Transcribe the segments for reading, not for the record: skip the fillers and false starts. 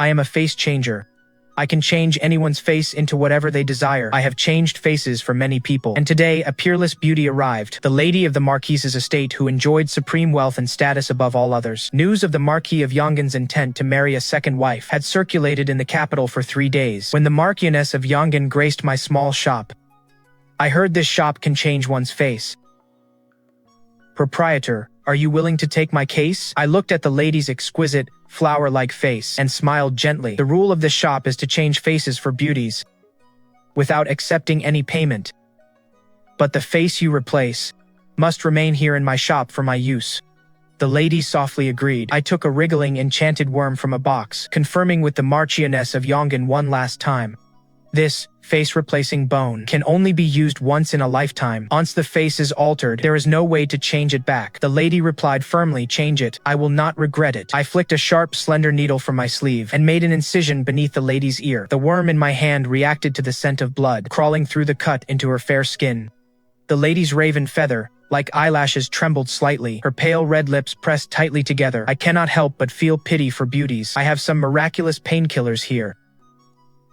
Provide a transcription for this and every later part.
I am a face changer. I can change anyone's face into whatever they desire. I have changed faces for many people. And today, a peerless beauty arrived, the lady of the Marquis's estate who enjoyed supreme wealth and status above all others. News of the Marquis of Yongan's intent to marry a second wife had circulated in the capital for 3 days. When the Marchioness of Yongan graced my small shop, I heard this shop can change one's face. Proprietor, are you willing to take my case? I looked at the lady's exquisite, flower-like face and smiled gently. The rule of this shop is to change faces for beauties, without accepting any payment. But the face you replace must remain here in my shop for my use. The lady softly agreed. I took a wriggling enchanted worm from a box, confirming with the Marchioness of Yongan one last time. This face-replacing bone can only be used once in a lifetime. Once the face is altered, there is no way to change it back. The lady replied firmly, change it. I will not regret it. I flicked a sharp, slender needle from my sleeve and made an incision beneath the lady's ear. The worm in my hand reacted to the scent of blood, crawling through the cut into her fair skin. The lady's raven feather, like eyelashes, trembled slightly, her pale red lips pressed tightly together. I cannot help but feel pity for beauties. I have some miraculous painkillers here.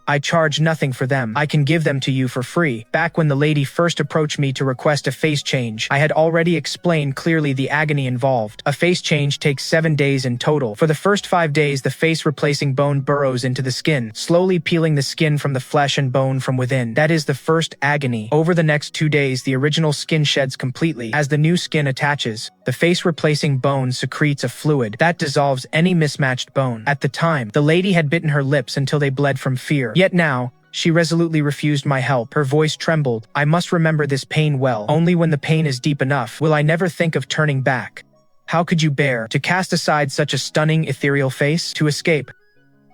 I charge nothing for them. I can give them to you for free. Back when the lady first approached me to request a face change, I had already explained clearly the agony involved. A face change takes 7 days in total. For the first 5 days, the face-replacing bone burrows into the skin, slowly peeling the skin from the flesh and bone from within. That is the first agony. Over the next 2 days, the original skin sheds completely. As the new skin attaches, the face-replacing bone secretes a fluid that dissolves any mismatched bone. At the time, the lady had bitten her lips until they bled from fear. Yet now, she resolutely refused my help. Her voice trembled. I must remember this pain well. Only when the pain is deep enough will I never think of turning back. How could you bear to cast aside such a stunning, ethereal face? To escape.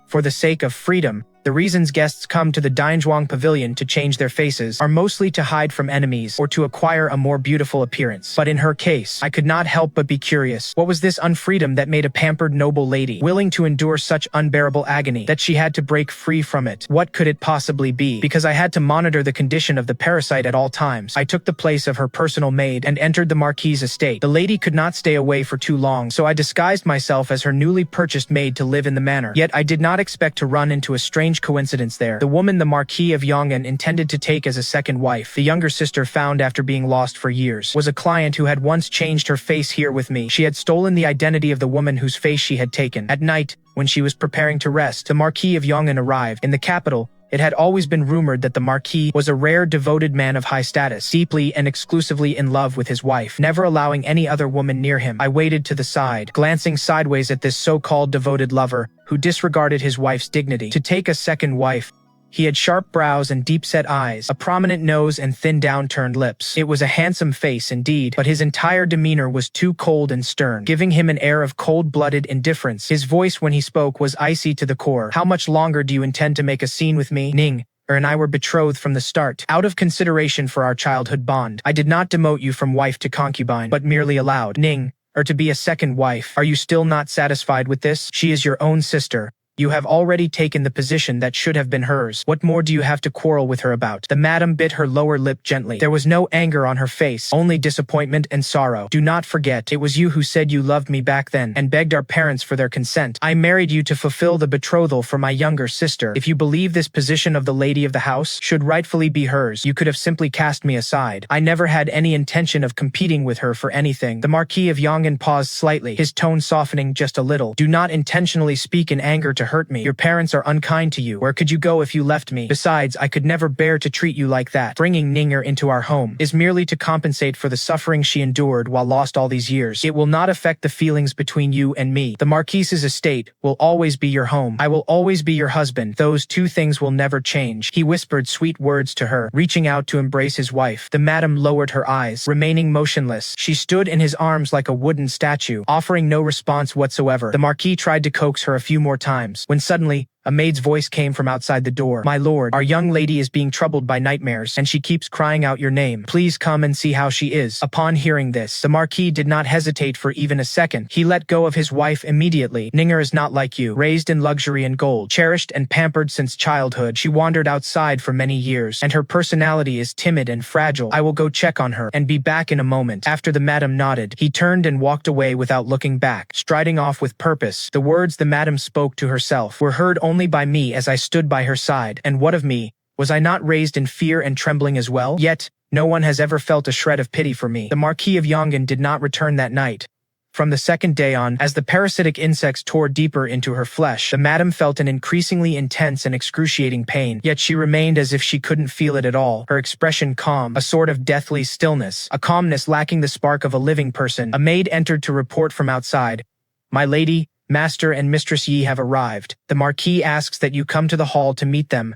For the sake of freedom, the reasons guests come to the Dainzhuang Pavilion to change their faces are mostly to hide from enemies or to acquire a more beautiful appearance. But in her case, I could not help but be curious. What was this unfreedom that made a pampered noble lady willing to endure such unbearable agony that she had to break free from it? What could it possibly be? Because I had to monitor the condition of the parasite at all times, I took the place of her personal maid and entered the Marquis' estate. The lady could not stay away for too long, so I disguised myself as her newly purchased maid to live in the manor. Yet I did not expect to run into a strange coincidence there. The woman the Marquis of Yongan intended to take as a second wife, the younger sister found after being lost for years, was a client who had once changed her face here with me. She had stolen the identity of the woman whose face she had taken. At night, when she was preparing to rest, the Marquis of Yongan arrived. In the capital, it had always been rumored that the Marquis was a rare, devoted man of high status, deeply and exclusively in love with his wife, never allowing any other woman near him. I waited to the side, glancing sideways at this so-called devoted lover, who disregarded his wife's dignity. To take a second wife, he had sharp brows and deep-set eyes, a prominent nose and thin down-turned lips. It was a handsome face indeed, but his entire demeanor was too cold and stern, giving him an air of cold-blooded indifference. His voice when he spoke was icy to the core. How much longer do you intend to make a scene with me? Ning and I were betrothed from the start. Out of consideration for our childhood bond, I did not demote you from wife to concubine, but merely allowed Ning to be a second wife. Are you still not satisfied with this? She is your own sister. You have already taken the position that should have been hers. What more do you have to quarrel with her about? The madam bit her lower lip gently. There was no anger on her face, only disappointment and sorrow. Do not forget, it was you who said you loved me back then, and begged our parents for their consent. I married you to fulfill the betrothal for my younger sister. If you believe this position of the lady of the house should rightfully be hers, you could have simply cast me aside. I never had any intention of competing with her for anything. The Marquis of Yongan paused slightly, his tone softening just a little. Do not intentionally speak in anger to hurt me. Your parents are unkind to you. Where could you go if you left me? Besides, I could never bear to treat you like that. Bringing Ninger into our home is merely to compensate for the suffering she endured while lost all these years. It will not affect the feelings between you and me. The Marquis's estate will always be your home. I will always be your husband. Those two things will never change. He whispered sweet words to her, reaching out to embrace his wife. The madam lowered her eyes, remaining motionless. She stood in his arms like a wooden statue, offering no response whatsoever. The Marquis tried to coax her a few more times, when suddenly, A maid's voice came from outside the door. "My lord, our young lady is being troubled by nightmares, and she keeps crying out your name. Please come and see how she is." Upon hearing this, the Marquis did not hesitate for even a second. He let go of his wife immediately. "Ninger is not like you, raised in luxury and gold, cherished and pampered since childhood. She wandered outside for many years, and her personality is timid and fragile. I will go check on her, and be back in a moment." After the madam nodded, he turned and walked away without looking back, striding off with purpose. The words the madam spoke to herself were heard only by me as I stood by her side. And what of me? Was I not raised in fear and trembling as well? Yet, no one has ever felt a shred of pity for me. The Marquis of Yongan did not return that night. From the second day on, as the parasitic insects tore deeper into her flesh, the madam felt an increasingly intense and excruciating pain, yet she remained as if she couldn't feel it at all, her expression calm, a sort of deathly stillness, a calmness lacking the spark of a living person. A maid entered to report from outside. "My lady, Master and Mistress Ye have arrived. The Marquis asks that you come to the hall to meet them."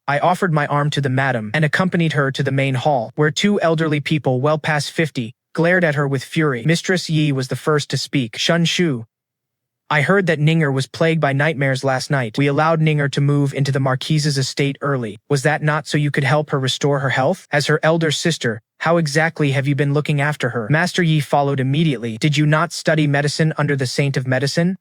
I offered my arm to the madam and accompanied her to the main hall, where two elderly people well past 50 glared at her with fury. Mistress Ye was the first to speak. "Xunshu, I heard that Ninger was plagued by nightmares last night. We allowed Ninger to move into the Marquis's estate early. Was that not so you could help her restore her health? As her elder sister, how exactly have you been looking after her?" Master Yi followed immediately. "Did you not study medicine under the saint of medicine?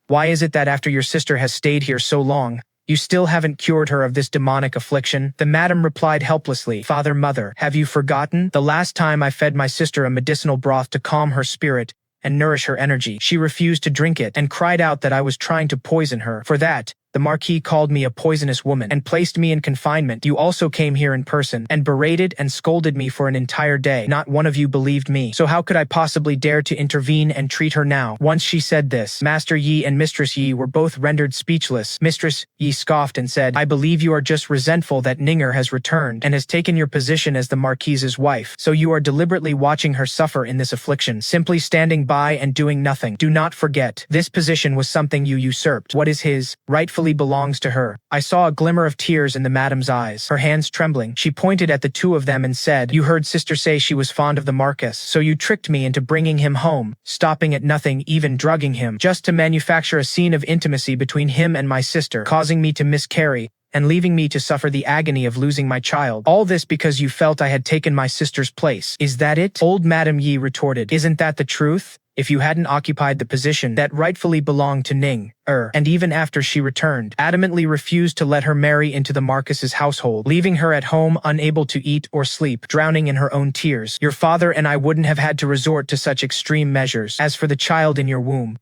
Why is it that after your sister has stayed here so long, you still haven't cured her of this demonic affliction?" The madam replied helplessly. "Father, mother, have you forgotten? The last time I fed my sister a medicinal broth to calm her spirit and nourish her energy. She refused to drink it and cried out that I was trying to poison her. For that, the Marquis called me a poisonous woman and placed me in confinement. You also came here in person and berated and scolded me for an entire day. Not one of you believed me. So how could I possibly dare to intervene and treat her now?" Once she said this, Master Yi and Mistress Yi were both rendered speechless. Mistress Yi scoffed and said, "I believe you are just resentful that Ninger has returned and has taken your position as the Marquis's wife. So you are deliberately watching her suffer in this affliction, simply standing by and doing nothing. Do not forget, this position was something you usurped. What is his, rightfully belongs to her." I saw a glimmer of tears in the madam's eyes. Her hands trembling, she pointed at the two of them and said, "You heard sister say she was fond of the Marquis, so you tricked me into bringing him home, stopping at nothing, even drugging him, just to manufacture a scene of intimacy between him and my sister, causing me to miscarry, and leaving me to suffer the agony of losing my child. All this because you felt I had taken my sister's place. Is that it?" Old Madam Yi retorted, "Isn't that the truth? If you hadn't occupied the position that rightfully belonged to Ning, and even after she returned, adamantly refused to let her marry into the Marquis's household, leaving her at home unable to eat or sleep, drowning in her own tears, your father and I wouldn't have had to resort to such extreme measures. As for the child in your womb,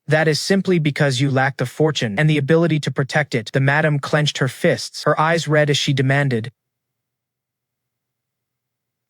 that is simply because you lack the fortune and the ability to protect it." The madam clenched her fists, her eyes red as she demanded,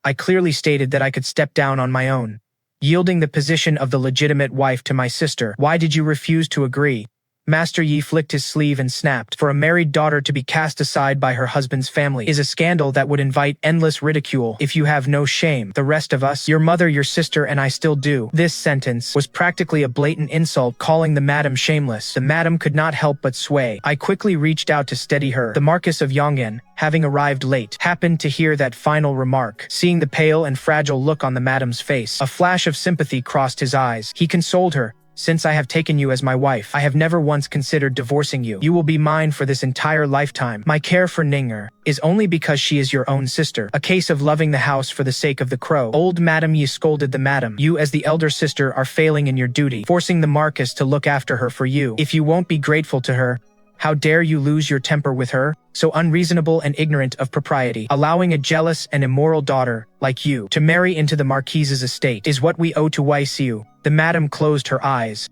"I clearly stated that I could step down on my own, yielding the position of the legitimate wife to my sister. Why did you refuse to agree?" Master Yi flicked his sleeve and snapped. "For a married daughter to be cast aside by her husband's family is a scandal that would invite endless ridicule. If you have no shame, the rest of us, your mother, your sister, and I still do." This sentence was practically a blatant insult, calling the madam shameless. The madam could not help but sway. I quickly reached out to steady her. The Marquis of Yongan, having arrived late, happened to hear that final remark. Seeing the pale and fragile look on the madam's face, a flash of sympathy crossed his eyes. He consoled her. "Since I have taken you as my wife, I have never once considered divorcing you. You will be mine for this entire lifetime. My care for Ninger is only because she is your own sister. A case of loving the house for the sake of the crow." Old Madam Yi scolded the madam. "You as the elder sister are failing in your duty, forcing the Marquis to look after her for you. If you won't be grateful to her, how dare you lose your temper with her? So unreasonable and ignorant of propriety. Allowing a jealous and immoral daughter, like you, to marry into the Marquis's estate is what we owe to Huaixiu." The madam closed her eyes.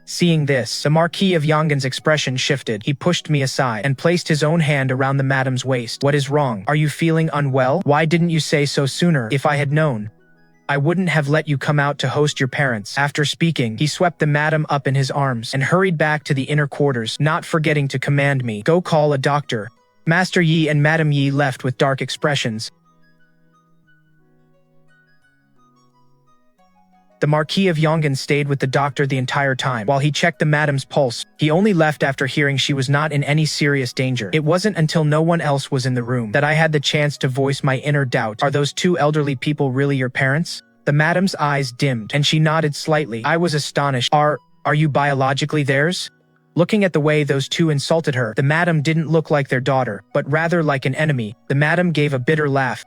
Seeing this, the Marquis of Yongan's expression shifted. He pushed me aside and placed his own hand around the madam's waist. "What is wrong? Are you feeling unwell? Why didn't you say so sooner? If I had known, I wouldn't have let you come out to host your parents." After speaking, he swept the madam up in his arms and hurried back to the inner quarters, not forgetting to command me, "Go call a doctor." Master Yi and Madam Yi left with dark expressions. The Marquis of Yongan stayed with the doctor the entire time. While he checked the madam's pulse, he only left after hearing she was not in any serious danger. It wasn't until no one else was in the room that I had the chance to voice my inner doubt. "Are those two elderly people really your parents?" The madam's eyes dimmed, and she nodded slightly. I was astonished. "Are Are you biologically theirs? Looking at the way those two insulted her, the madam didn't look like their daughter, but rather like an enemy. The madam gave a bitter laugh.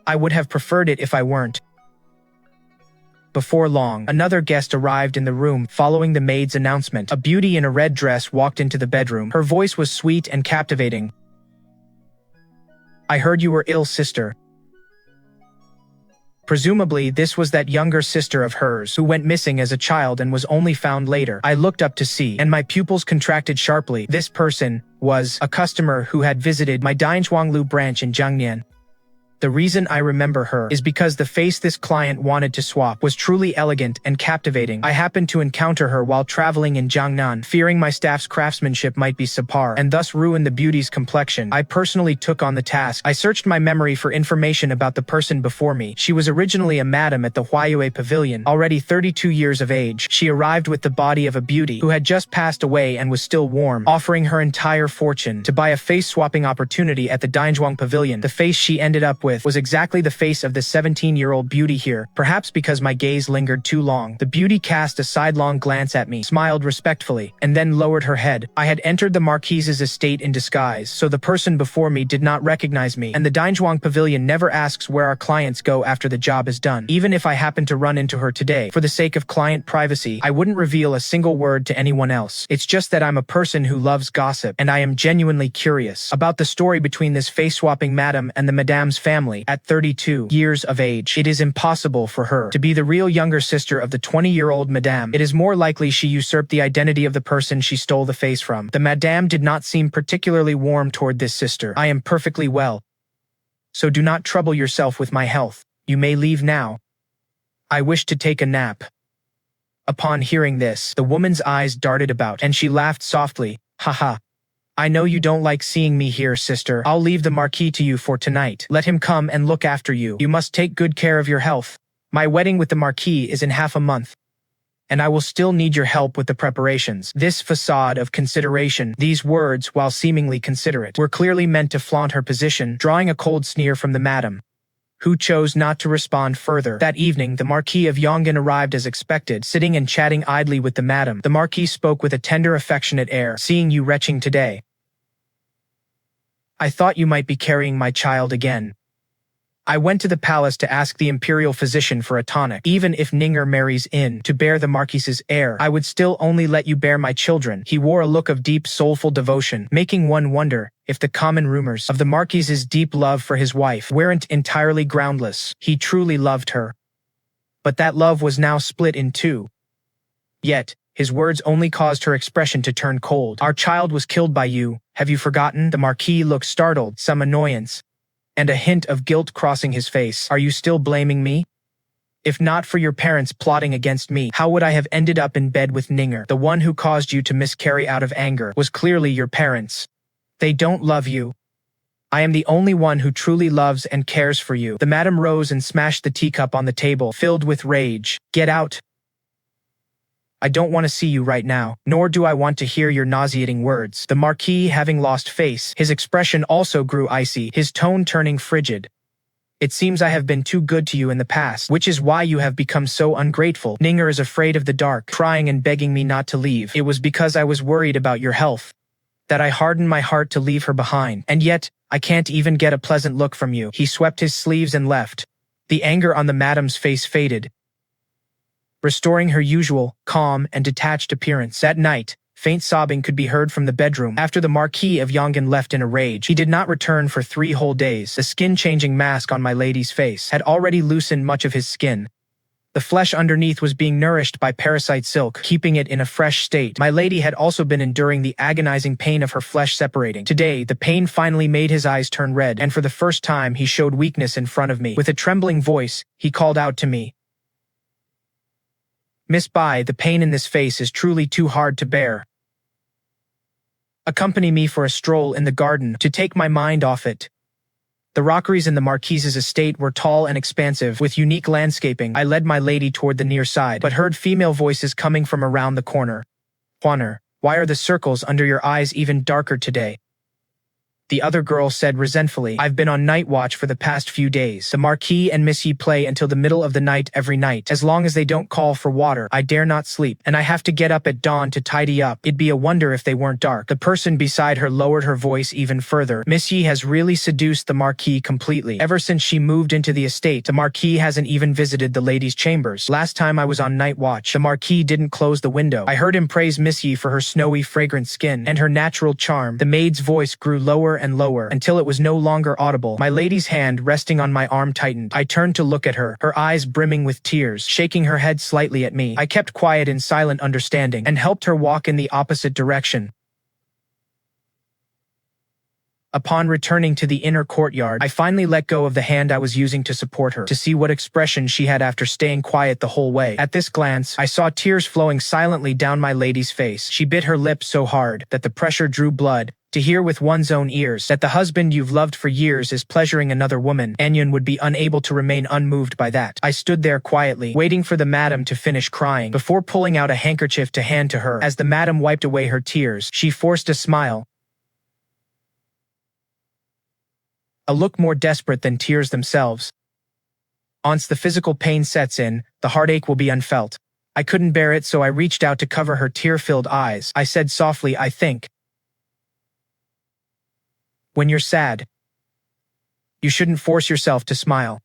I would have preferred it if I weren't. Before long, another guest arrived in the room following the maid's announcement. A beauty in a red dress walked into the bedroom. Her voice was sweet and captivating. I heard you were ill, sister. Presumably, this was that younger sister of hers who went missing as a child and was only found later. I looked up to see, and my pupils contracted sharply. This person was a customer who had visited my Dinzhuanglu branch in Jiangnian. The reason I remember her is because the face this client wanted to swap was truly elegant and captivating. I happened to encounter her while traveling in Jiangnan, fearing my staff's craftsmanship might be subpar and thus ruin the beauty's complexion. I personally took on the task. I searched my memory for information about the person before me. She was originally a madam at the Huaixiu Pavilion, already 32 years of age. She arrived with the body of a beauty who had just passed away and was still warm, offering her entire fortune to buy a face-swapping opportunity at the Dinzhuang Pavilion. The face she ended up with was exactly the face of the 17-year-old beauty here, perhaps because my gaze lingered too long. The beauty cast a sidelong glance at me, smiled respectfully, and then lowered her head. I had entered the Marquis's estate in disguise, so the person before me did not recognize me, and the Dinzhuang Pavilion never asks where our clients go after the job is done. Even if I happen to run into her today, for the sake of client privacy, I wouldn't reveal a single word to anyone else. It's just that I'm a person who loves gossip, and I am genuinely curious about the story between this face-swapping madam and the madame's family. At 32 years of age, it is impossible for her to be the real younger sister of the 20-year-old madame. It is more likely she usurped the identity of the person she stole the face from. The madame did not seem particularly warm toward this sister. I am perfectly well, so do not trouble yourself with my health. You may leave now. I wish to take a nap. Upon hearing this, the woman's eyes darted about, and she laughed softly. Haha. I know you don't like seeing me here, sister. I'll leave the Marquis to you for tonight. Let him come and look after you. You must take good care of your health. My wedding with the Marquis is in half a month, and I will still need your help with the preparations. This facade of consideration, these words, while seemingly considerate, were clearly meant to flaunt her position, drawing a cold sneer from the madam, who chose not to respond further. That evening, the Marquis of Yongan arrived as expected, sitting and chatting idly with the madam. The Marquis spoke with a tender, affectionate air. Seeing you retching today, I thought you might be carrying my child again. I went to the palace to ask the imperial physician for a tonic. Even if Ninger marries in to bear the Marquis's heir, I would still only let you bear my children. He wore a look of deep, soulful devotion, making one wonder if the common rumors of the Marquis's deep love for his wife weren't entirely groundless. He truly loved her, but that love was now split in two. Yet, his words only caused her expression to turn cold. Our child was killed by you. Have you forgotten? The Marquis looked startled, some annoyance, and a hint of guilt crossing his face. Are you still blaming me? If not for your parents plotting against me, how would I have ended up in bed with Ninger? The one who caused you to miscarry out of anger was clearly your parents. They don't love you. I am the only one who truly loves and cares for you. The madam rose and smashed the teacup on the table, filled with rage. Get out. I don't want to see you right now, nor do I want to hear your nauseating words. The Marquis, having lost face, his expression also grew icy, his tone turning frigid. It seems I have been too good to you in the past, which is why you have become so ungrateful. Ninger is afraid of the dark, crying and begging me not to leave. It was because I was worried about your health that I hardened my heart to leave her behind. And yet, I can't even get a pleasant look from you. He swept his sleeves and left. The anger on the madam's face faded, restoring her usual, calm and detached appearance. That night, faint sobbing could be heard from the bedroom. After the Marquis of Yongan left in a rage, he did not return for 3 whole days. The skin-changing mask on my lady's face had already loosened much of his skin. The flesh underneath was being nourished by parasite silk, keeping it in a fresh state. My lady had also been enduring the agonizing pain of her flesh separating. Today, the pain finally made his eyes turn red, and for the first time he showed weakness in front of me. With a trembling voice, he called out to me, Miss Bai, the pain in this face is truly too hard to bear. Accompany me for a stroll in the garden to take my mind off it. The rockeries in the Marquis's estate were tall and expansive, with unique landscaping. I led my lady toward the near side, but heard female voices coming from around the corner. Huaner, why are the circles under your eyes even darker today? The other girl said resentfully. I've been on night watch for the past few days. The Marquis and Miss Yi play until the middle of the night every night. As long as they don't call for water, I dare not sleep, and I have to get up at dawn to tidy up. It'd be a wonder if they weren't dark. The person beside her lowered her voice even further. Miss Yi has really seduced the Marquis completely. Ever since she moved into the estate, the Marquis hasn't even visited the ladies' chambers. Last time I was on night watch, the Marquis didn't close the window. I heard him praise Miss Yi for her snowy, fragrant skin and her natural charm. The maid's voice grew lower and lower until it was no longer audible. My lady's hand resting on my arm tightened. I turned to look at her, her eyes brimming with tears, shaking her head slightly at me. I kept quiet in silent understanding and helped her walk in the opposite direction. Upon returning to the inner courtyard, I finally let go of the hand I was using to support her, to see what expression she had after staying quiet the whole way. At this glance, I saw tears flowing silently down my lady's face. She bit her lips so hard that the pressure drew blood. To hear with one's own ears that the husband you've loved for years is pleasuring another woman, Anyan would be unable to remain unmoved by that. I stood there quietly, waiting for the madam to finish crying, before pulling out a handkerchief to hand to her. As the madam wiped away her tears, she forced a smile, a look more desperate than tears themselves. Once the physical pain sets in, the heartache will be unfelt. I couldn't bear it, so I reached out to cover her tear-filled eyes. I said softly, I think when you're sad, you shouldn't force yourself to smile.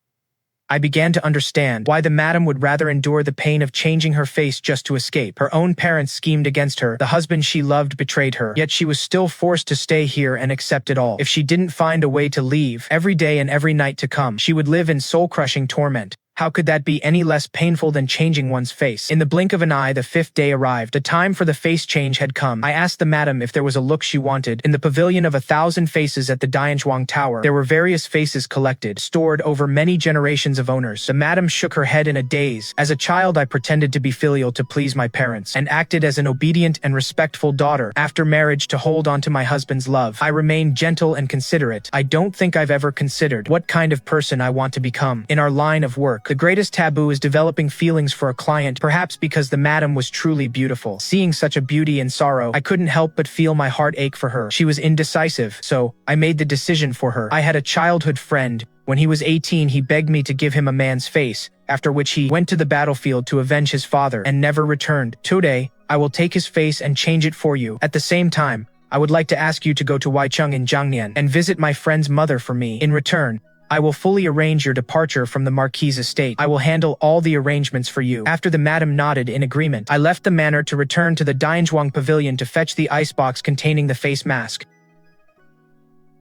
I began to understand why the madam would rather endure the pain of changing her face just to escape. Her own parents schemed against her, the husband she loved betrayed her, yet she was still forced to stay here and accept it all. If she didn't find a way to leave, every day and every night to come, she would live in soul-crushing torment. How could that be any less painful than changing one's face? In the blink of an eye, the 5th day arrived. The time for the face change had come. I asked the madam if there was a look she wanted. In the pavilion of 1,000 faces at the Dianzhuang Tower, there were various faces collected, stored over many generations of owners. The madam shook her head in a daze. As a child, I pretended to be filial to please my parents, and acted as an obedient and respectful daughter. After marriage, to hold on to my husband's love, I remained gentle and considerate. I don't think I've ever considered what kind of person I want to become. In our line of work, the greatest taboo is developing feelings for a client, perhaps because the madam was truly beautiful. Seeing such a beauty in sorrow, I couldn't help but feel my heart ache for her. She was indecisive, so I made the decision for her. I had a childhood friend. When he was 18, he begged me to give him a man's face, after which he went to the battlefield to avenge his father and never returned. Today, I will take his face and change it for you. At the same time, I would like to ask you to go to Waicheng in Jiangnian and visit my friend's mother for me. In return, I will fully arrange your departure from the Marquis' estate. I will handle all the arrangements for you. After the madam nodded in agreement, I left the manor to return to the Dianzhuang pavilion to fetch the icebox containing the face mask.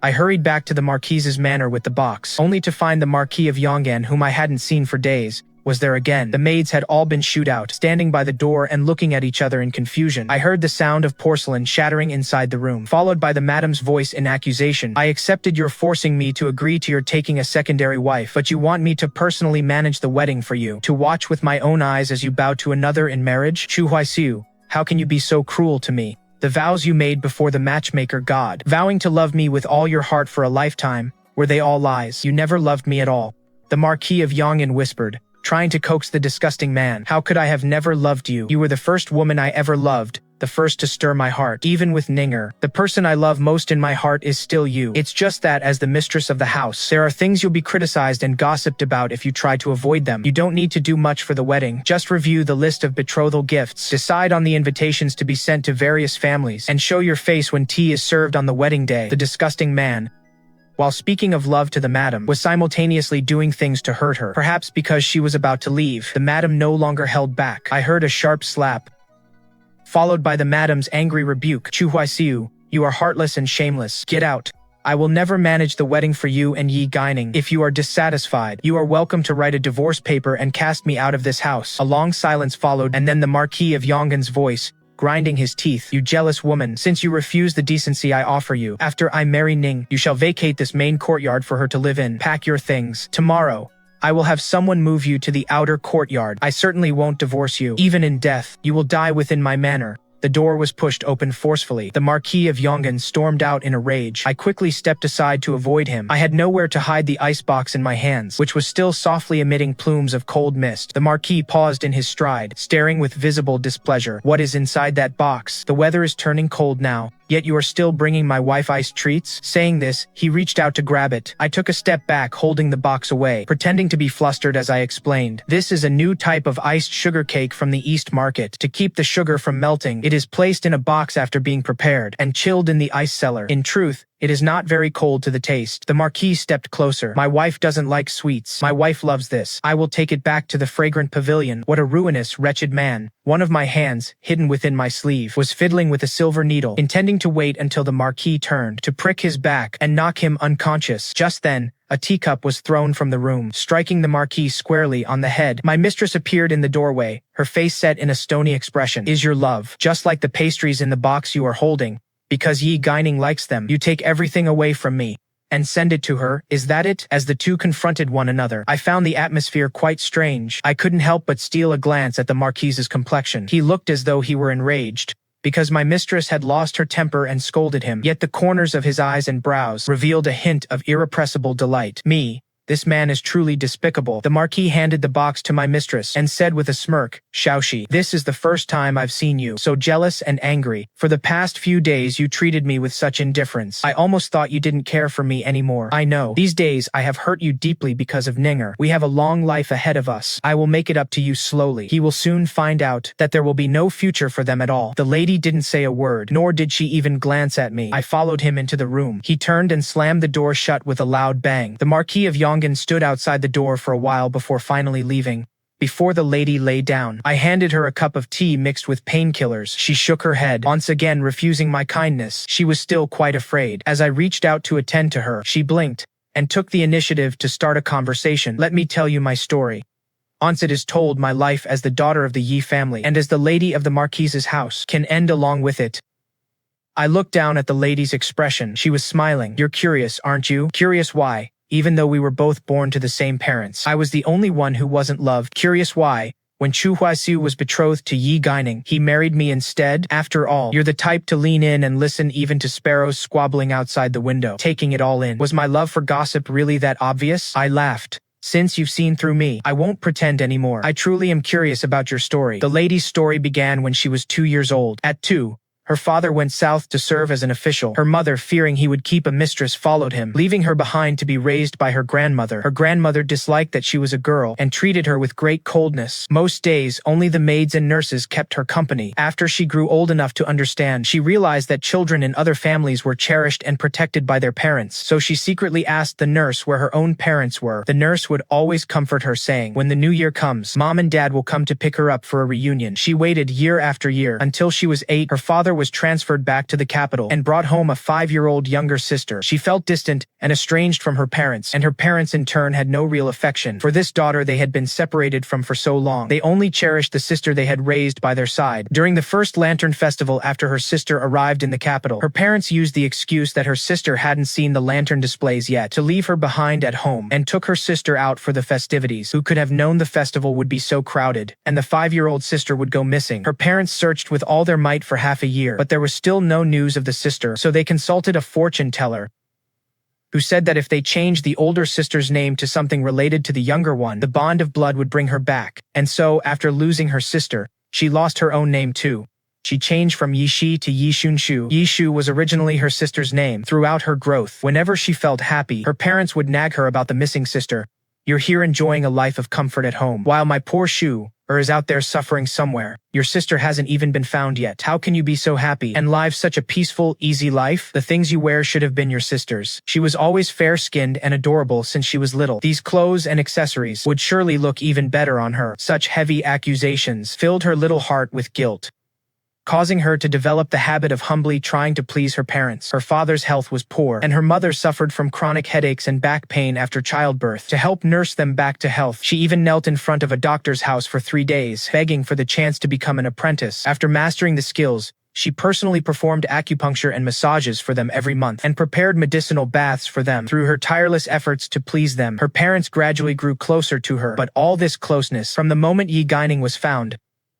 I hurried back to the Marquis' manor with the box, only to find the Marquis of Yongan, whom I hadn't seen for days, was there again. The maids had all been shooed out, standing by the door and looking at each other in confusion. I heard the sound of porcelain shattering inside the room, followed by the madam's voice in accusation. I accepted your forcing me to agree to your taking a secondary wife, but you want me to personally manage the wedding for you, to watch with my own eyes as you bow to another in marriage? Chu Huaixiu, how can you be so cruel to me? The vows you made before the matchmaker god, vowing to love me with all your heart for a lifetime, were they all lies? You never loved me at all. The Marquis of Yongan whispered, trying to coax the disgusting man. How could I have never loved you? You were the first woman I ever loved, the first to stir my heart. Even with Ninger, the person I love most in my heart is still you. It's just that as the mistress of the house, there are things you'll be criticized and gossiped about if you try to avoid them. You don't need to do much for the wedding. Just review the list of betrothal gifts, decide on the invitations to be sent to various families, and show your face when tea is served on the wedding day. The disgusting man, while speaking of love to the madam, was simultaneously doing things to hurt her. Perhaps because she was about to leave, the madam no longer held back. I heard a sharp slap, followed by the madam's angry rebuke. Chu Huaixiu, you are heartless and shameless. Get out. I will never manage the wedding for you and Ye Guining. If you are dissatisfied, you are welcome to write a divorce paper and cast me out of this house. A long silence followed, and then the Marquis of Yongan's voice, grinding his teeth. You jealous woman, since you refuse the decency I offer you, after I marry Ning, you shall vacate this main courtyard for her to live in. Pack your things. Tomorrow, I will have someone move you to the outer courtyard. I certainly won't divorce you. Even in death, you will die within my manor. The door was pushed open forcefully. The Marquis of Yongan stormed out in a rage. I quickly stepped aside to avoid him. I had nowhere to hide the icebox in my hands, which was still softly emitting plumes of cold mist. The Marquis paused in his stride, staring with visible displeasure. What is inside that box? The weather is turning cold now. Yet you are still bringing my wife iced treats?" Saying this, he reached out to grab it. I took a step back, holding the box away, pretending to be flustered as I explained. "This is a new type of iced sugar cake from the East Market. To keep the sugar from melting, it is placed in a box after being prepared and chilled in the ice cellar. In truth, it is not very cold to the taste." The Marquis stepped closer. "My wife doesn't like sweets. My wife loves this. I will take it back to the fragrant pavilion." What a ruinous, wretched man. One of my hands, hidden within my sleeve, was fiddling with a silver needle, intending to wait until the Marquis turned, to prick his back and knock him unconscious. Just then, a teacup was thrown from the room, striking the Marquis squarely on the head. My mistress appeared in the doorway, her face set in a stony expression. "Is your love just like the pastries in the box you are holding? Because Ye Guining likes them, you take everything away from me and send it to her, is that it?" As the two confronted one another, I found the atmosphere quite strange. I couldn't help but steal a glance at the Marquis's complexion. He looked as though he were enraged, because my mistress had lost her temper and scolded him. Yet the corners of his eyes and brows revealed a hint of irrepressible delight. This man is truly despicable." The Marquis handed the box to my mistress and said with a smirk, "Xuanshi, this is the first time I've seen you so jealous and angry. For the past few days you treated me with such indifference. I almost thought you didn't care for me anymore. I know. These days I have hurt you deeply because of Ninger. We have a long life ahead of us. I will make it up to you slowly. He will soon find out that there will be no future for them at all." The lady didn't say a word, nor did she even glance at me. I followed him into the room. He turned and slammed the door shut with a loud bang. The Marquis of Yongan stood outside the door for a while before finally leaving. Before the lady lay down, I handed her a cup of tea mixed with painkillers. She shook her head, once again refusing my kindness. She was still quite afraid. As I reached out to attend to her, she blinked and took the initiative to start a conversation. "Let me tell you my story. Once it is told, my life as the daughter of the Yi family and as the lady of the Marquis's house can end along with it." I looked down at the lady's expression. She was smiling. "You're curious, aren't you?" "Curious why? Even though we were both born to the same parents, I was the only one who wasn't loved." "Curious why? When Chu Huaixiu was betrothed to Ye Guining, he married me instead? After all, you're the type to lean in and listen even to sparrows squabbling outside the window, taking it all in. Was my love for gossip really that obvious?" I laughed. "Since you've seen through me, I won't pretend anymore. I truly am curious about your story." The lady's story began when she was 2 years old. At 2, her father went south to serve as an official. Her mother, fearing he would keep a mistress, followed him, leaving her behind to be raised by her grandmother. Her grandmother disliked that she was a girl and treated her with great coldness. Most days, only the maids and nurses kept her company. After she grew old enough to understand, she realized that children in other families were cherished and protected by their parents, so she secretly asked the nurse where her own parents were. The nurse would always comfort her, saying, "When the new year comes, Mom and Dad will come to pick her up for a reunion." She waited year after year until she was 8. Her father was transferred back to the capital and brought home a 5-year-old younger sister. She felt distant and estranged from her parents, and her parents in turn had no real affection for this daughter they had been separated from for so long. They only cherished the sister they had raised by their side. During the first Lantern Festival after her sister arrived in the capital, her parents used the excuse that her sister hadn't seen the lantern displays yet to leave her behind at home and took her sister out for the festivities. Who could have known the festival would be so crowded, and the 5-year-old sister would go missing? Her parents searched with all their might for half a year, but there was still no news of the sister, so they consulted a fortune teller who said that if they changed the older sister's name to something related to the younger one, the bond of blood would bring her back. And so, after losing her sister, she lost her own name too. She changed from Ye Shi to Ye Xunshu. Ye Shu was originally her sister's name. Throughout her growth, whenever she felt happy, her parents would nag her about the missing sister. "You're here enjoying a life of comfort at home, while my poor Shu is out there suffering somewhere. Your sister hasn't even been found yet. How can you be so happy and live such a peaceful, easy life? The things you wear should have been your sister's. She was always fair-skinned and adorable since she was little. These clothes and accessories would surely look even better on her." Such heavy accusations filled her little heart with guilt, causing her to develop the habit of humbly trying to please her parents. Her father's health was poor, and her mother suffered from chronic headaches and back pain after childbirth. To help nurse them back to health, she even knelt in front of a doctor's house for 3 days, begging for the chance to become an apprentice. After mastering the skills, she personally performed acupuncture and massages for them every month, and prepared medicinal baths for them. Through her tireless efforts to please them, her parents gradually grew closer to her. But all this closeness, from the moment Ye Guining was found,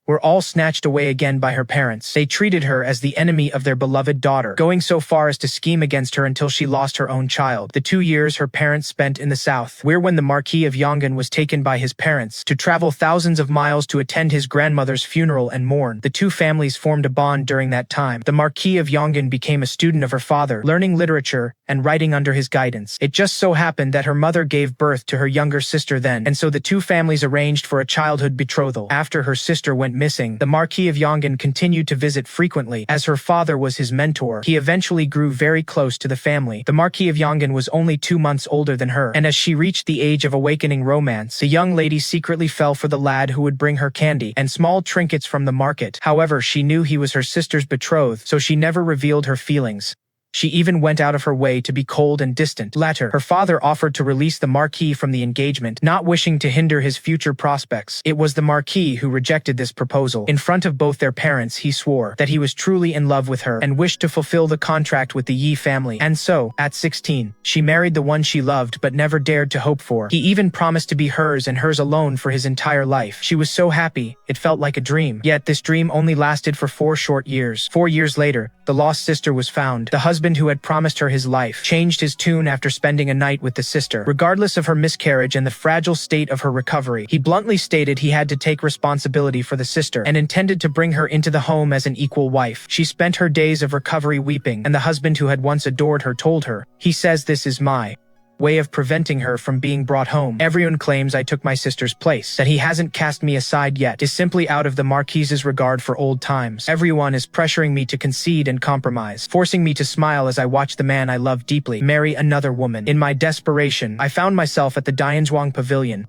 were all snatched away again by her parents. They treated her as the enemy of their beloved daughter, going so far as to scheme against her until she lost her own child. The 2 years her parents spent in the south, where when the Marquis of Yongan was taken by his parents to travel thousands of miles to attend his grandmother's funeral and mourn. The two families formed a bond during that time. The Marquis of Yongan became a student of her father, learning literature and writing under his guidance. It just so happened that her mother gave birth to her younger sister then, and so the two families arranged for a childhood betrothal. After her sister went missing, the Marquis of Yongan continued to visit frequently, as her father was his mentor. He eventually grew very close to the family. The Marquis of Yongan was only 2 months older than her, and as she reached the age of awakening romance, the young lady secretly fell for the lad who would bring her candy and small trinkets from the market. However, she knew he was her sister's betrothed, so she never revealed her feelings. She even went out of her way to be cold and distant. Later, her father offered to release the Marquis from the engagement, not wishing to hinder his future prospects. It was the Marquis who rejected this proposal. In front of both their parents, he swore that he was truly in love with her and wished to fulfill the contract with the Ye family. And so, at 16, she married the one she loved but never dared to hope for. He even promised to be hers and hers alone for his entire life. She was so happy, it felt like a dream. Yet this dream only lasted for 4 short years. 4 years later, the lost sister was found. The husband who had promised her his life changed his tune after spending a night with the sister. Regardless of her miscarriage and the fragile state of her recovery, he bluntly stated he had to take responsibility for the sister and intended to bring her into the home as an equal wife. She spent her days of recovery weeping, and the husband who had once adored her told her, "He says this is my way of preventing her from being brought home. Everyone claims I took my sister's place. That he hasn't cast me aside yet is simply out of the Marquis's regard for old times. Everyone is pressuring me to concede and compromise, forcing me to smile as I watch the man I love deeply marry another woman. In my desperation, I found myself at the Dianzhuang Pavilion.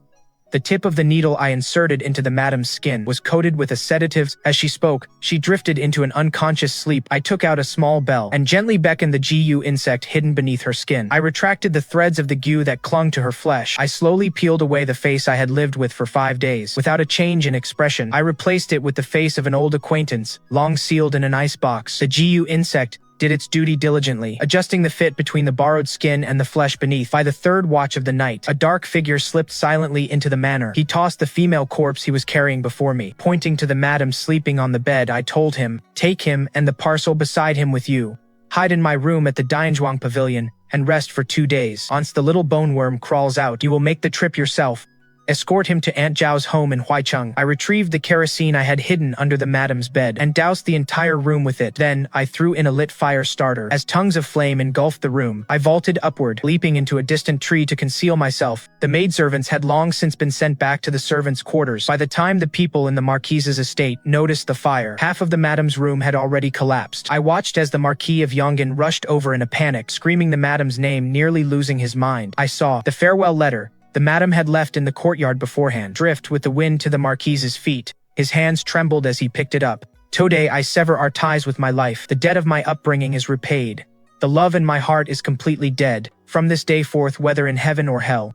The tip of the needle I inserted into the madam's skin was coated with a sedative. As she spoke, she drifted into an unconscious sleep. I took out a small bell and gently beckoned the Gu insect hidden beneath her skin. I retracted the threads of the Gu that clung to her flesh. I slowly peeled away the face I had lived with for 5 days. Without a change in expression, I replaced it with the face of an old acquaintance, long sealed in an icebox. The Gu insect did its duty diligently, adjusting the fit between the borrowed skin and the flesh beneath. By the third watch of the night, a dark figure slipped silently into the manor. He tossed the female corpse he was carrying before me. Pointing to the madam sleeping on the bed, I told him, "Take him and the parcel beside him with you. Hide in my room at the Dianzhuang Pavilion and rest for 2 days. Once the little bone worm crawls out, you will make the trip yourself. Escort him to Aunt Zhao's home in Huaicheng." I retrieved the kerosene I had hidden under the madam's bed and doused the entire room with it. Then, I threw in a lit fire starter. As tongues of flame engulfed the room, I vaulted upward, leaping into a distant tree to conceal myself. The maidservants had long since been sent back to the servants' quarters. By the time the people in the Marquis's estate noticed the fire, half of the madam's room had already collapsed. I watched as the Marquis of Yongan rushed over in a panic, screaming the madam's name, nearly losing his mind. I saw the farewell letter the madam had left in the courtyard beforehand drift with the wind to the Marquis's feet. His hands trembled as he picked it up. "Today I sever our ties with my life. The debt of my upbringing is repaid. The love in my heart is completely dead. From this day forth, whether in heaven or hell,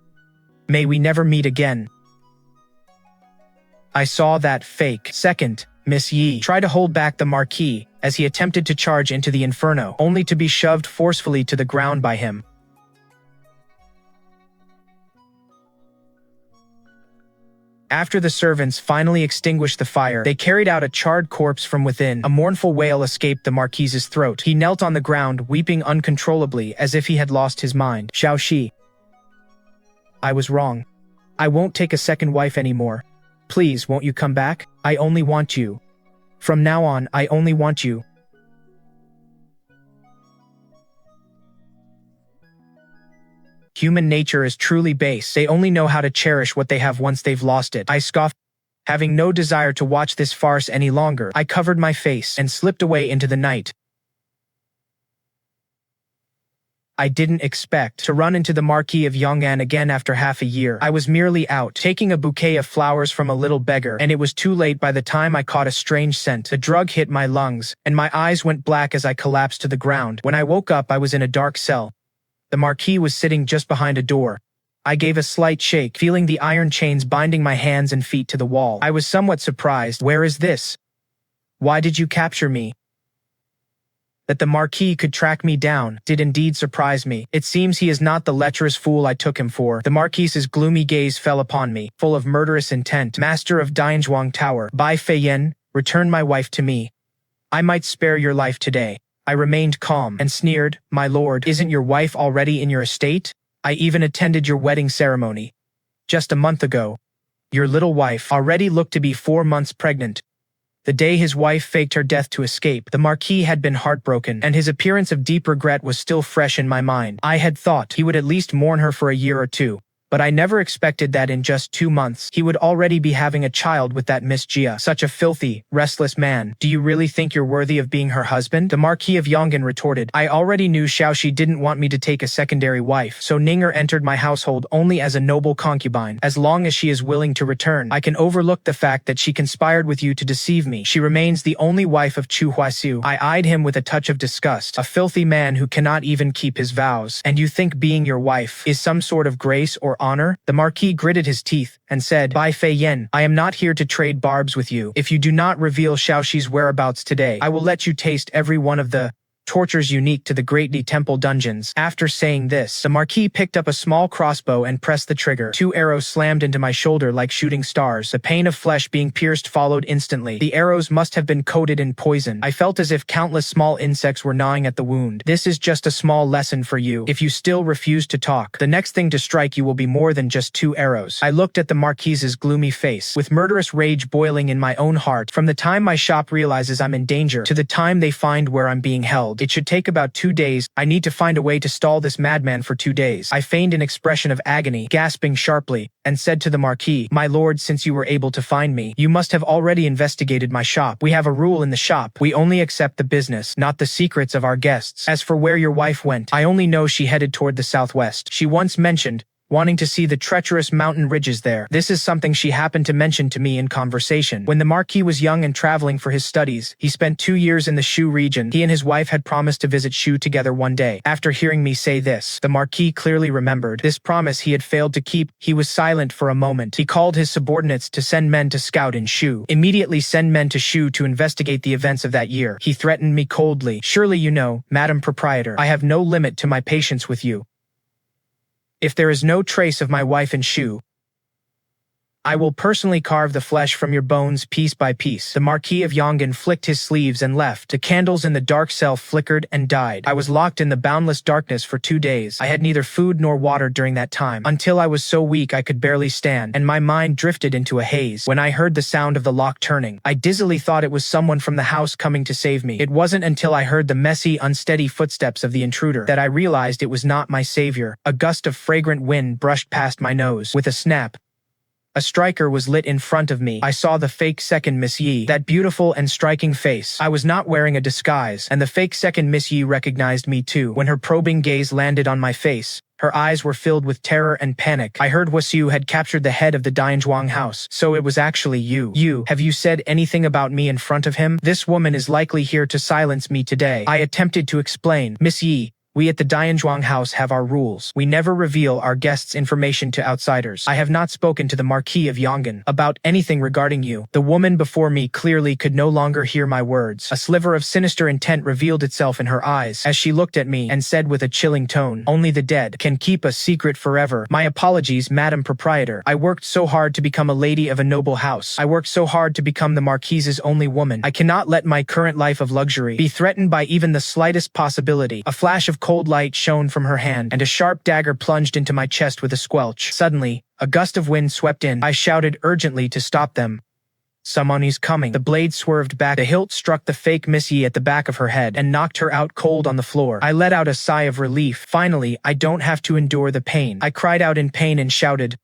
may we never meet again." I saw that fake second Miss Yi try to hold back the Marquis as he attempted to charge into the inferno, only to be shoved forcefully to the ground by him. After the servants finally extinguished the fire, they carried out a charred corpse from within. A mournful wail escaped the Marquis's throat. He knelt on the ground, weeping uncontrollably as if he had lost his mind. "Xiaoxi, I was wrong. I won't take a second wife anymore. Please, won't you come back? I only want you. From now on, I only want you." Human nature is truly base. They only know how to cherish what they have once they've lost it. I scoffed. Having no desire to watch this farce any longer, I covered my face and slipped away into the night. I didn't expect to run into the Marquis of Yongan again after half a year. I was merely out, taking a bouquet of flowers from a little beggar, and it was too late by the time I caught a strange scent. The drug hit my lungs, and my eyes went black as I collapsed to the ground. When I woke up, I was in a dark cell. The Marquis was sitting just behind a door. I gave a slight shake, feeling the iron chains binding my hands and feet to the wall. I was somewhat surprised. "Where is this? Why did you capture me?" That the Marquis could track me down did indeed surprise me. It seems he is not the lecherous fool I took him for. The Marquis's gloomy gaze fell upon me, full of murderous intent. Master of Dianzhuang Tower, Bai Feiyan, return my wife to me. I might spare your life today. I remained calm and sneered, my lord, isn't your wife already in your estate? I even attended your wedding ceremony. Just a month ago. Your little wife already looked to be 4 months pregnant. The day his wife faked her death to escape, the Marquis had been heartbroken, and his appearance of deep regret was still fresh in my mind. I had thought he would at least mourn her for a year or two, but I never expected that in just 2 months, he would already be having a child with that Miss Jia. Such a filthy, restless man. Do you really think you're worthy of being her husband? The Marquis of Yongan retorted. I already knew Xiaoxi didn't want me to take a secondary wife, so Ninger entered my household only as a noble concubine. As long as she is willing to return, I can overlook the fact that she conspired with you to deceive me. She remains the only wife of Chu Huaixiu. I eyed him with a touch of disgust. A filthy man who cannot even keep his vows. And you think being your wife is some sort of grace or honor? The Marquis gritted his teeth and said, Bai Feiyan, I am not here to trade barbs with you. If you do not reveal Xiaoxi's whereabouts today, I will let you taste every one of the tortures unique to the Great Li Temple dungeons. After saying this, the Marquis picked up a small crossbow and pressed the trigger. 2 arrows slammed into my shoulder like shooting stars. The pain of flesh being pierced followed instantly. The arrows must have been coated in poison. I felt as if countless small insects were gnawing at the wound. This is just a small lesson for you. If you still refuse to talk, the next thing to strike you will be more than just 2 arrows. I looked at the Marquis's gloomy face, with murderous rage boiling in my own heart. From the time my shop realizes I'm in danger to the time they find where I'm being held, it should take about 2 days. I need to find a way to stall this madman for 2 days. I feigned an expression of agony, gasping sharply, and said to the Marquis, my lord, since you were able to find me, you must have already investigated my shop. We have a rule in the shop. We only accept the business, not the secrets of our guests. As for where your wife went, I only know she headed toward the southwest. She once mentioned wanting to see the treacherous mountain ridges there. This is something she happened to mention to me in conversation. When the Marquis was young and traveling for his studies, he spent 2 years in the Shu region. He and his wife had promised to visit Shu together one day. After hearing me say this, the Marquis clearly remembered this promise he had failed to keep. He was silent for a moment. He called his subordinates to send men to scout in Shu. Immediately send men to Shu to investigate the events of that year. He threatened me coldly. Surely you know, Madam Proprietor, I have no limit to my patience with you. If there is no trace of my wife in Shu, I will personally carve the flesh from your bones piece by piece. The Marquis of Yongan flicked his sleeves and left. The candles in the dark cell flickered and died. I was locked in the boundless darkness for 2 days. I had neither food nor water during that time, until I was so weak I could barely stand, and my mind drifted into a haze. When I heard the sound of the lock turning, I dizzily thought it was someone from the house coming to save me. It wasn't until I heard the messy, unsteady footsteps of the intruder that I realized it was not my savior. A gust of fragrant wind brushed past my nose. With a snap, a striker was lit in front of me. I saw the fake second Miss Yi, that beautiful and striking face. I was not wearing a disguise, and the fake second Miss Yi recognized me too. When her probing gaze landed on my face, her eyes were filled with terror and panic. I heard Huaixiu had captured the head of the Dianzhuang house. So it was actually you. Have you said anything about me in front of him? This woman is likely here to silence me today. I attempted to explain. Miss Yi, we at the Dianzhuang house have our rules. We never reveal our guests' information to outsiders. I have not spoken to the Marquis of Yongan about anything regarding you. The woman before me clearly could no longer hear my words. A sliver of sinister intent revealed itself in her eyes as she looked at me and said with a chilling tone, only the dead can keep a secret forever. My apologies, Madam Proprietor. I worked so hard to become a lady of a noble house. I worked so hard to become the Marquis's only woman. I cannot let my current life of luxury be threatened by even the slightest possibility. A flash of cold light shone from her hand, and a sharp dagger plunged into my chest with a squelch. Suddenly, a gust of wind swept in. I shouted urgently to stop them. Someone is coming. The blade swerved back. The hilt struck the fake Miss Yi at the back of her head and knocked her out cold on the floor. I let out a sigh of relief. Finally, I don't have to endure the pain. I cried out in pain and shouted,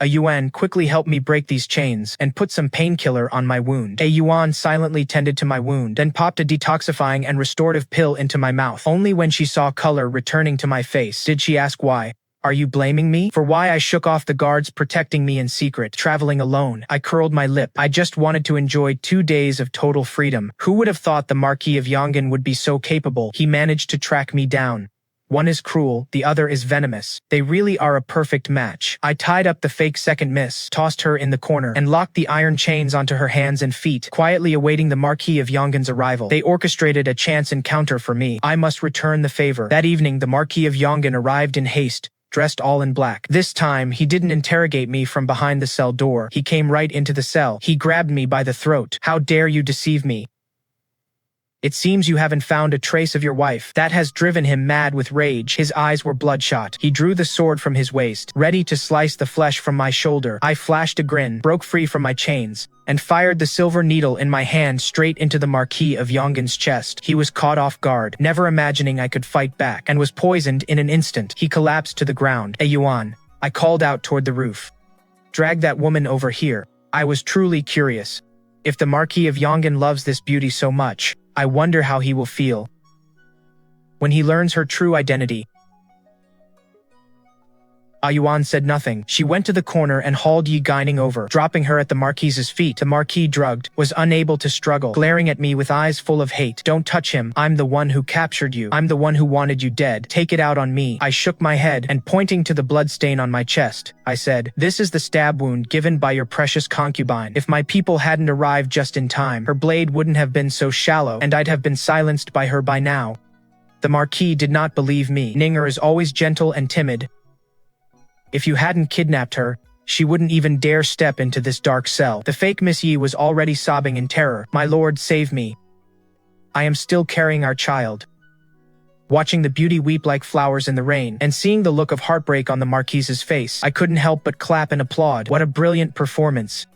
A Yuan, quickly help me break these chains and put some painkiller on my wound. A Yuan silently tended to my wound, then popped a detoxifying and restorative pill into my mouth. Only when she saw color returning to my face did she ask why. Are you blaming me for why I shook off the guards protecting me in secret, traveling alone? I curled my lip. I just wanted to enjoy 2 days of total freedom. Who would have thought the Marquis of Yongan would be so capable? He managed to track me down. One is cruel, the other is venomous. They really are a perfect match. I tied up the fake second miss, tossed her in the corner, and locked the iron chains onto her hands and feet, quietly awaiting the Marquis of Yongan's arrival. They orchestrated a chance encounter for me. I must return the favor. That evening, the Marquis of Yongan arrived in haste, dressed all in black. This time, he didn't interrogate me from behind the cell door. He came right into the cell. He grabbed me by the throat. "How dare you deceive me? It seems you haven't found a trace of your wife." That has driven him mad with rage. His eyes were bloodshot. He drew the sword from his waist, ready to slice the flesh from my shoulder. I flashed a grin, broke free from my chains, and fired the silver needle in my hand straight into the Marquis of Yongan's chest. He was caught off guard, never imagining I could fight back, and was poisoned in an instant. He collapsed to the ground. "Hey, Yuan," I called out toward the roof. "Drag that woman over here." I was truly curious. If the Marquis of Yongan loves this beauty so much, I wonder how he will feel when he learns her true identity. Yuan said nothing. She went to the corner and hauled Ye Guining over, dropping her at the Marquis's feet. The Marquis, drugged, was unable to struggle, glaring at me with eyes full of hate. "Don't touch him. I'm the one who captured you. I'm the one who wanted you dead. Take it out on me." I shook my head, and pointing to the bloodstain on my chest, I said, "This is the stab wound given by your precious concubine. If my people hadn't arrived just in time, her blade wouldn't have been so shallow, and I'd have been silenced by her by now." The Marquis did not believe me. Ninger is always gentle and timid. If you hadn't kidnapped her, she wouldn't even dare step into this dark cell. The fake Miss Yi was already sobbing in terror. "My lord, save me. I am still carrying our child." Watching the beauty weep like flowers in the rain, and seeing the look of heartbreak on the Marquis's face, I couldn't help but clap and applaud. What a brilliant performance.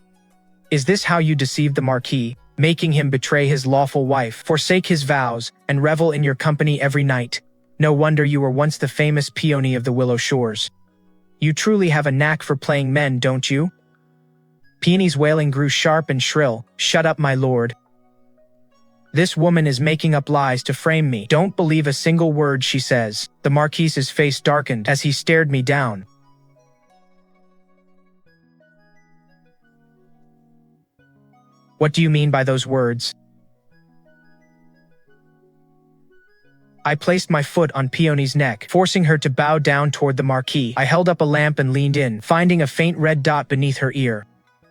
Is this how you deceive the Marquis, making him betray his lawful wife, forsake his vows, and revel in your company every night? No wonder you were once the famous peony of the Willow Shores. You truly have a knack for playing men, don't you? Peony's wailing grew sharp and shrill. "Shut up, my lord. This woman is making up lies to frame me. Don't believe a single word she says." The Marquis's face darkened as he stared me down. "What do you mean by those words?" I placed my foot on Peony's neck, forcing her to bow down toward the Marquis. I held up a lamp and leaned in, finding a faint red dot beneath her ear.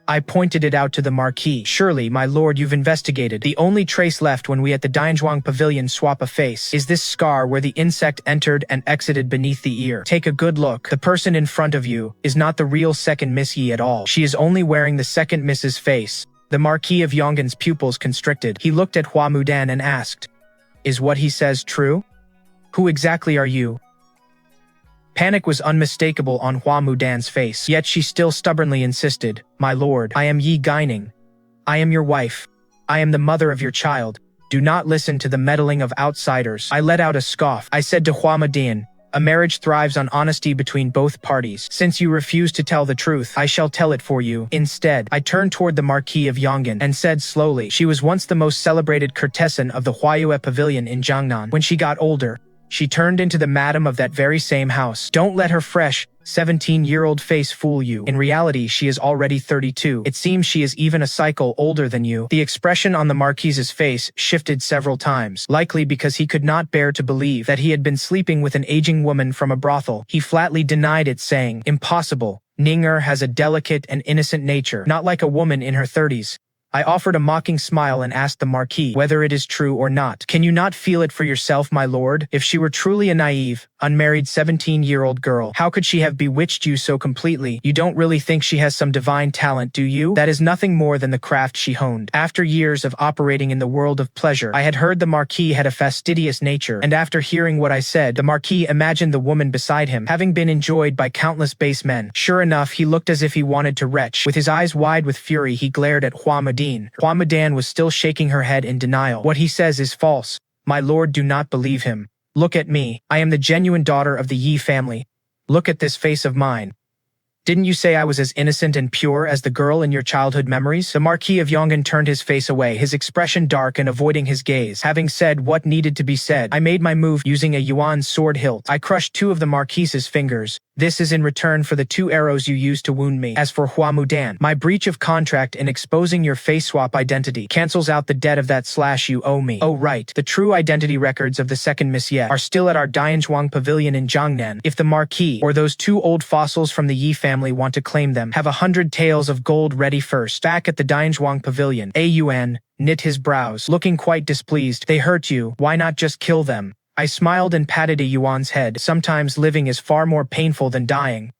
I pointed it out to the Marquis. "Surely, my lord, you've investigated. The only trace left when we at the Dainzhuang Pavilion swap a face is this scar where the insect entered and exited beneath the ear. Take a good look. The person in front of you is not the real second Miss Yi at all. She is only wearing the second Miss's face." The Marquis of Yongan's pupils constricted. He looked at Hua Mudan and asked, "Is what he says true? Who exactly are you?" Panic was unmistakable on Hua Mudan's face, yet she still stubbornly insisted, "My lord, I am Ye Guining. I am your wife. I am the mother of your child. Do not listen to the meddling of outsiders." I let out a scoff. I said to Hua Mudan, "A marriage thrives on honesty between both parties. Since you refuse to tell the truth, I shall tell it for you." Instead, I turned toward the Marquis of Yongan and said slowly, "She was once the most celebrated courtesan of the Huaiyue Pavilion in Jiangnan. When she got older, she turned into the madam of that very same house. Don't let her fresh, 17-year-old face fool you. In reality, she is already 32. It seems she is even a cycle older than you." The expression on the Marquis's face shifted several times, likely because he could not bear to believe that he had been sleeping with an aging woman from a brothel. He flatly denied it, saying, "Impossible. Ninger has a delicate and innocent nature, not like a woman in her 30s. I offered a mocking smile and asked the Marquis whether it is true or not. "Can you not feel it for yourself, my lord? If she were truly a naive, unmarried 17-year-old girl, how could she have bewitched you so completely? You don't really think she has some divine talent, do you? That is nothing more than the craft she honed. After years of operating in the world of pleasure, I had heard the Marquis had a fastidious nature, and after hearing what I said, the Marquis imagined the woman beside him, having been enjoyed by countless base men. Sure enough, he looked as if he wanted to retch. With his eyes wide with fury, he glared at Hua Mudan. Hua Mudan was still shaking her head in denial. "What he says is false. My lord, do not believe him. Look at me. I am the genuine daughter of the Yi family. Look at this face of mine. Didn't you say I was as innocent and pure as the girl in your childhood memories?" The Marquis of Yongan turned his face away, his expression dark and avoiding his gaze. Having said what needed to be said, I made my move using a yuan sword hilt. I crushed two of the Marquis's fingers, This is in return for the 2 arrows you used to wound me. As for Hua Mudan, my breach of contract in exposing your face swap identity cancels out the debt of that slash you owe me. Oh right, the true identity records of the second Miss Ye are still at our Dianzhuang pavilion in Jiangnan. If the Marquis or those 2 old fossils from the Ye family want to claim them, have 100 taels of gold ready first. Back at the Dianzhuang pavilion, Yuan knit his brows, looking quite displeased. They hurt you, why not just kill them? I smiled and patted Yuan's head. Sometimes living is far more painful than dying.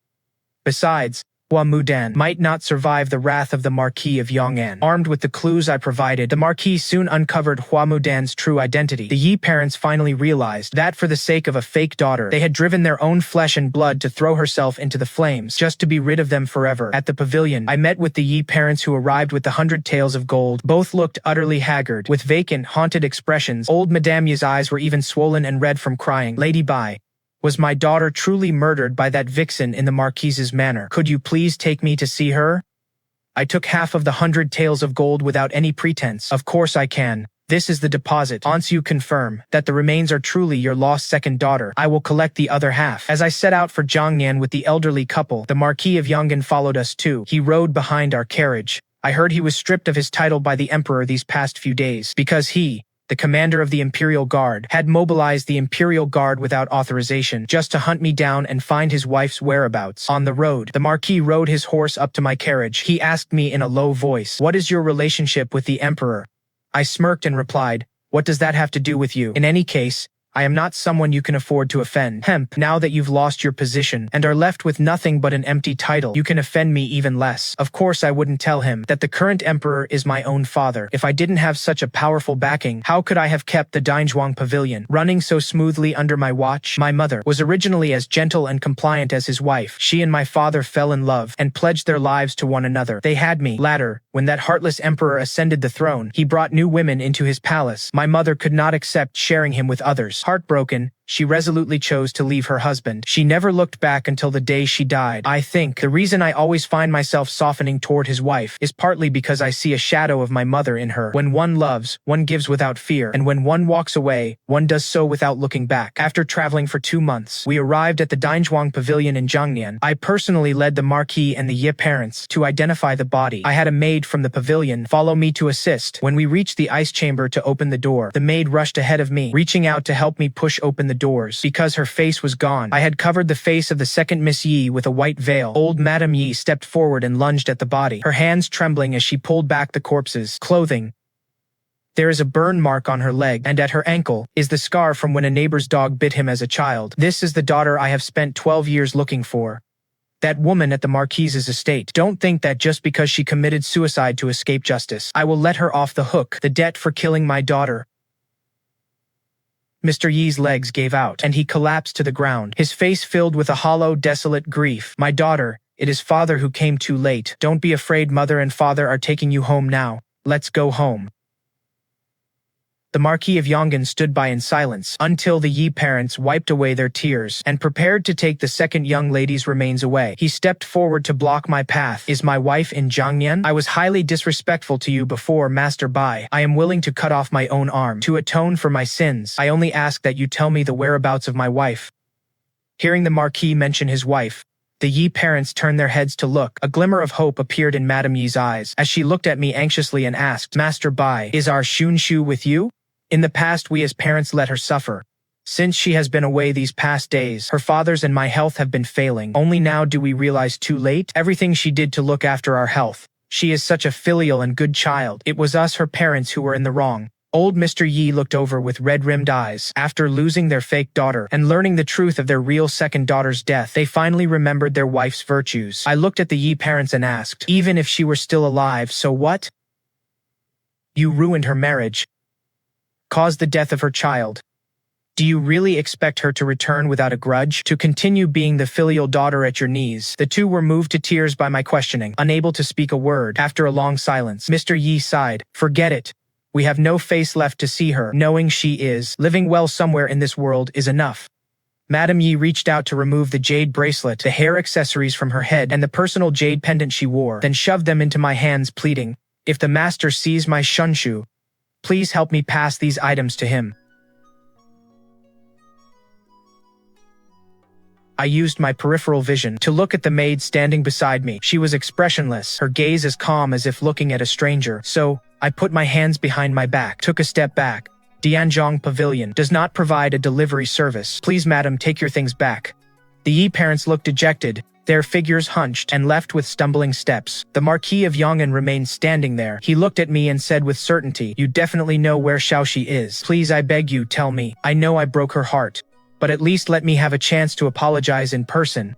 Besides, Hua Mudan might not survive the wrath of the Marquis of Yongan. Armed with the clues I provided, the Marquis soon uncovered Hua Mudan's true identity. The Ye parents finally realized that for the sake of a fake daughter, they had driven their own flesh and blood to throw herself into the flames, just to be rid of them forever. At the pavilion, I met with the Ye parents who arrived with the 100 taels of gold. Both looked utterly haggard, with vacant, haunted expressions. Old Madame Ye's eyes were even swollen and red from crying. Lady Bai, was my daughter truly murdered by that vixen in the Marquis's manor? Could you please take me to see her? I took half of the 100 taels of gold without any pretense. Of course I can. This is the deposit. Once you confirm that the remains are truly your lost second daughter, I will collect the other half. As I set out for Jiangnan with the elderly couple, the Marquis of Yongan followed us too. He rode behind our carriage. I heard he was stripped of his title by the emperor these past few days, because he, the commander of the Imperial Guard, had mobilized the Imperial Guard without authorization just to hunt me down and find his wife's whereabouts. On the road, the Marquis rode his horse up to my carriage. He asked me in a low voice, "What is your relationship with the Emperor?" I smirked and replied, "What does that have to do with you? In any case, I am not someone you can afford to offend. Now that you've lost your position and are left with nothing but an empty title, you can offend me even less." Of course I wouldn't tell him that the current emperor is my own father. If I didn't have such a powerful backing, how could I have kept the Dianzhuang pavilion running so smoothly under my watch? My mother was originally as gentle and compliant as his wife. She and my father fell in love and pledged their lives to one another. They had me. Later, when that heartless emperor ascended the throne, he brought new women into his palace. My mother could not accept sharing him with others. Heartbroken, she resolutely chose to leave her husband. She never looked back until the day she died. I think the reason I always find myself softening toward his wife is partly because I see a shadow of my mother in her. When one loves, one gives without fear, and when one walks away, one does so without looking back. After traveling for 2 months, we arrived at the Dianzhuang pavilion in Jiangnan. I personally led the Marquis and the Ye parents to identify the body. I had a maid from the pavilion follow me to assist. When we reached the ice chamber to open the door, the maid rushed ahead of me, reaching out to help me push open the doors. Because her face was gone, I had covered the face of the second Miss Ye with a white veil. Old Madame Ye stepped forward and lunged at the body, her hands trembling as she pulled back the corpse's clothing. There is a burn mark on her leg, and at her ankle is the scar from when a neighbor's dog bit him as a child. This is the daughter I have spent 12 years looking for. That woman at the Marquis's estate. Don't think that just because she committed suicide to escape justice, I will let her off the hook. The debt for killing my daughter. Mr. Ye's legs gave out, and he collapsed to the ground, his face filled with a hollow, desolate grief. My daughter, it is father who came too late. Don't be afraid, mother and father are taking you home now. Let's go home. The Marquis of Yongan stood by in silence until the Ye parents wiped away their tears and prepared to take the second young lady's remains away. He stepped forward to block my path. Is my wife in Jiangnan? I was highly disrespectful to you before, Master Bai. I am willing to cut off my own arm to atone for my sins. I only ask that you tell me the whereabouts of my wife. Hearing the Marquis mention his wife, the Ye parents turned their heads to look. A glimmer of hope appeared in Madame Ye's eyes as she looked at me anxiously and asked, Master Bai, is our Xunshu with you? In the past, we as parents let her suffer. Since she has been away these past days, her father's and my health have been failing. Only now do we realize too late everything she did to look after our health. She is such a filial and good child. It was us, her parents, who were in the wrong. Old Mr. Ye looked over with red-rimmed eyes. After losing their fake daughter and learning the truth of their real second daughter's death, they finally remembered their wife's virtues. I looked at the Ye parents and asked, even if she were still alive, so what? You ruined her marriage. Caused the death of her child. Do you really expect her to return without a grudge? To continue being the filial daughter at your knees? The two were moved to tears by my questioning, unable to speak a word. After a long silence, Mr. Ye sighed. Forget it. We have no face left to see her. Knowing she is living well somewhere in this world is enough. Madame Ye reached out to remove the jade bracelet, the hair accessories from her head, and the personal jade pendant she wore, then shoved them into my hands, pleading, if the master sees my Xunshu, please help me pass these items to him. I used my peripheral vision to look at the maid standing beside me. She was expressionless, her gaze as calm as if looking at a stranger. So, I put my hands behind my back, took a step back. Dianzhong Pavilion does not provide a delivery service. Please, madam, take your things back. The Ye parents looked dejected, their figures hunched and left with stumbling steps. The Marquis of Yongan remained standing there. He looked at me and said with certainty, "You definitely know where Xiaoxi is. Please, I beg you, tell me. I know I broke her heart, but at least let me have a chance to apologize in person.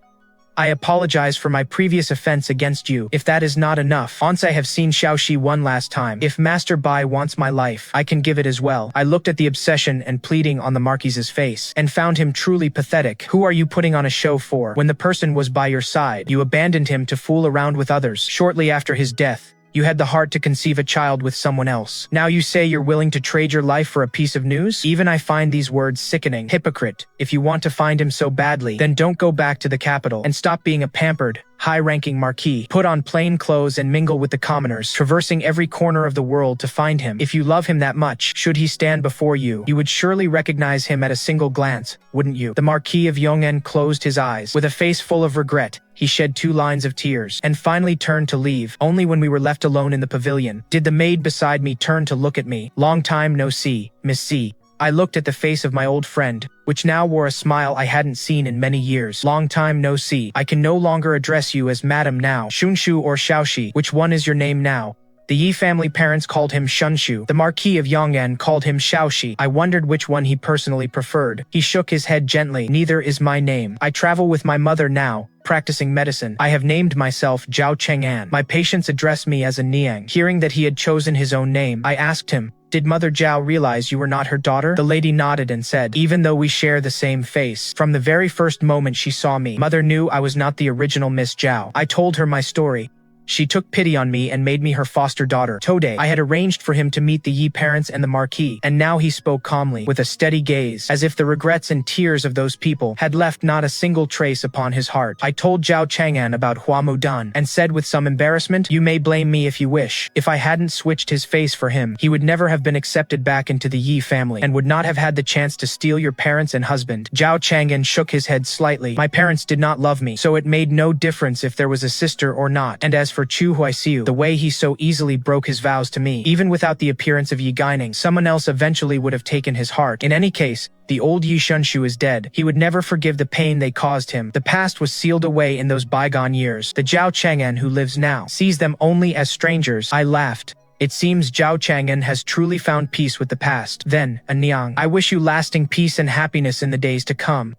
I apologize for my previous offense against you. If that is not enough, once I have seen Xiaoxi one last time, if Master Bai wants my life, I can give it as well." I looked at the obsession and pleading on the Marquis's face, and found him truly pathetic. Who are you putting on a show for? When the person was by your side, you abandoned him to fool around with others. Shortly after his death, you had the heart to conceive a child with someone else. Now you say you're willing to trade your life for a piece of news? Even I find these words sickening. Hypocrite. If you want to find him so badly, then don't go back to the capital and stop being a pampered, high-ranking marquis. Put on plain clothes and mingle with the commoners, traversing every corner of the world to find him. If you love him that much, should he stand before you, you would surely recognize him at a single glance, wouldn't you? The Marquis of Yongan closed his eyes. With a face full of regret, he shed 2 lines of tears, and finally turned to leave. Only when we were left alone in the pavilion, did the maid beside me turn to look at me. "Long time no see, Miss C." I looked at the face of my old friend, which now wore a smile I hadn't seen in many years. "Long time no see. I can no longer address you as madam now. Xunshu or Xiaoxi, which one is your name now?" The Ye family parents called him Xunshu. The Marquis of Yongan called him Xiaoxi. I wondered which one he personally preferred. He shook his head gently. "Neither is my name. I travel with my mother now, practicing medicine. I have named myself Zhao Cheng'an. My patients address me as a Niang." Hearing that he had chosen his own name, I asked him, "Did Mother Zhao realize you were not her daughter?" The lady nodded and said, "Even though we share the same face, from the very first moment she saw me, Mother knew I was not the original Miss Zhao." I told her my story. She took pity on me and made me her foster daughter. Today, I had arranged for him to meet the Ye parents and the Marquis, and now he spoke calmly, with a steady gaze, as if the regrets and tears of those people had left not a single trace upon his heart. I told Zhao Chang'an about Hua Mudan, and said with some embarrassment, "You may blame me if you wish. If I hadn't switched his face for him, he would never have been accepted back into the Ye family, and would not have had the chance to steal your parents and husband." Zhao Chang'an shook his head slightly. "My parents did not love me, so it made no difference if there was a sister or not. And as for Chu Huaixiu, the way he so easily broke his vows to me, even without the appearance of Ye Guining, someone else eventually would have taken his heart. In any case, the old Ye Xunshu is dead. He would never forgive the pain they caused him. The past was sealed away in those bygone years. The Zhao Chang'an who lives now sees them only as strangers." I laughed. It seems Zhao Chang'an has truly found peace with the past. Then, a Niang, I wish you lasting peace and happiness in the days to come.